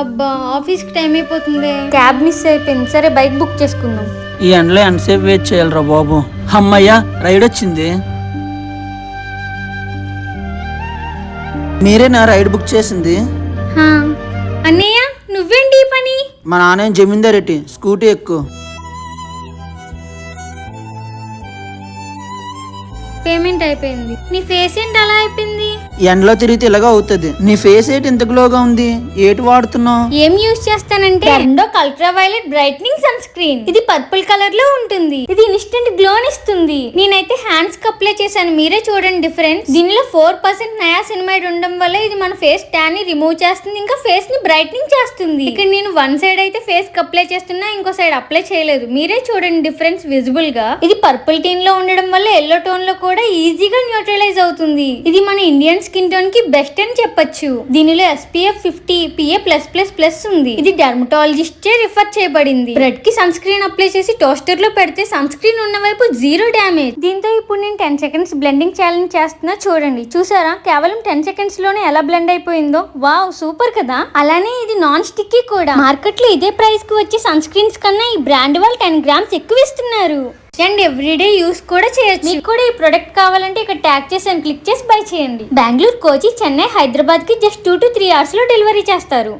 అబ్బా ఆఫీస్కి టైం అయిపోతుంది, క్యాబ్ మిస్ అయిపోయింది. సరే బైక్ బుక్ చేసుకుందాం. ఈ ఎండలో ఎంతసేపు వెయిట్ చేయాలరా బాబు. అమ్మయ్యా రైడ్ వచ్చింది. మీరేనా రైడ్ బుక్ చేసింది? హా, అన్నయ్య నువ్వేంటి ఈ పని? మా నాన్న జమీందారెడ్డి, స్కూటీ ఎక్కు. పేమెంట్ అయిపోయింది. నీ ఫేస్ ఏంటి అలా అయిపోయింది? ఎండలో తిరిగితే ఇలాగా అవుతుంది. నీ ఫేస్ ఏంటి ఇంత గ్లోగా ఉంది? ఏటి వాడుతున్నావు? ఏం యూజ్ చేస్తానంటే రెండో ultraviolet brightening sunscreen. ఇది పర్పుల్ కలర్ లో ఉంటుంది. ఇది ఇన్స్టెంట్ గ్లోన్ ఇస్తుంది. నేనైతే హ్యాండ్స్ కి అప్లై చేశాను, మీరే చూడండి డిఫరెన్స్. దీనిలో 4% నయాసినమైడ్ ఉండడం వల్ల ఇది మన ఫేస్ ట్యాన్ ని రిమూవ్ చేస్తుంది, ఇంకా ఫేస్ ని బ్రైట్నింగ్ చేస్తుంది. ఇక్కడ నేను వన్ సైడ్ అయితే ఫేస్ కి అప్లై చేస్తున్నా, ఇంకో సైడ్ అప్లై చేయలేదు. మీరే చూడండి డిఫరెన్స్ విజిబుల్ గా. ఇది పర్పుల్ టీన్ లో ఉండడం వల్ల ఎల్లో టోన్ లో కూడా ఈజీగా న్యూట్రలైజ్ అవుతుంది. ఇది మన ఇండియన్ స్కిన్ టోన్ కి బెస్ట్ అని చెప్పొచ్చు. దీనిలో SPF 50 PA+++ ఉంది. ఇది డెర్మటాలజిస్ట్ చే రిఫర్ చేయబడింది. బ్రెడ్ కి సన్ స్క్రీన్ అప్లై చేసి టోస్టర్ లో పెడితే సన్ స్క్రీన్ ఉన్న వైపు 0 డ్యామేజ్. దీంతో ఇప్పుడు నేను 10 సెకండ్స్ బ్లెండింగ్ ఛాలెంజ్ చేస్తున్నా, చూడండి. చూసారా కేవలం 10 సెకండ్స్ లోనే ఎలా బ్లెండ్ అయిపోయిందో? వావ్ సూపర్ కదా. అలానే ఇది నాన్ స్టిక్కీ కూడా. మార్కెట్ లో ఇదే ప్రైస్ కి వచ్చే సన్ స్క్రీన్స్ కన్నా ఈ బ్రాండ్ వాళ్ళు 10 గ్రామ్స్ ఎక్కువ ఇస్తున్నారు. అండ్ ఎవ్రీడే యూస్ కూడా చేయొచ్చు. మీకు కూడా ఈ ప్రొడక్ట్ కావాలంటే ఇక్కడ ట్యాగ్ చేసి క్లిక్ చేసి బై చేయండి. బెంగళూరు, కోచి, చెన్నై, హైదరాబాద్ కి జస్ట్ 2 to 3 hours లో డెలివరీ చేస్తారు.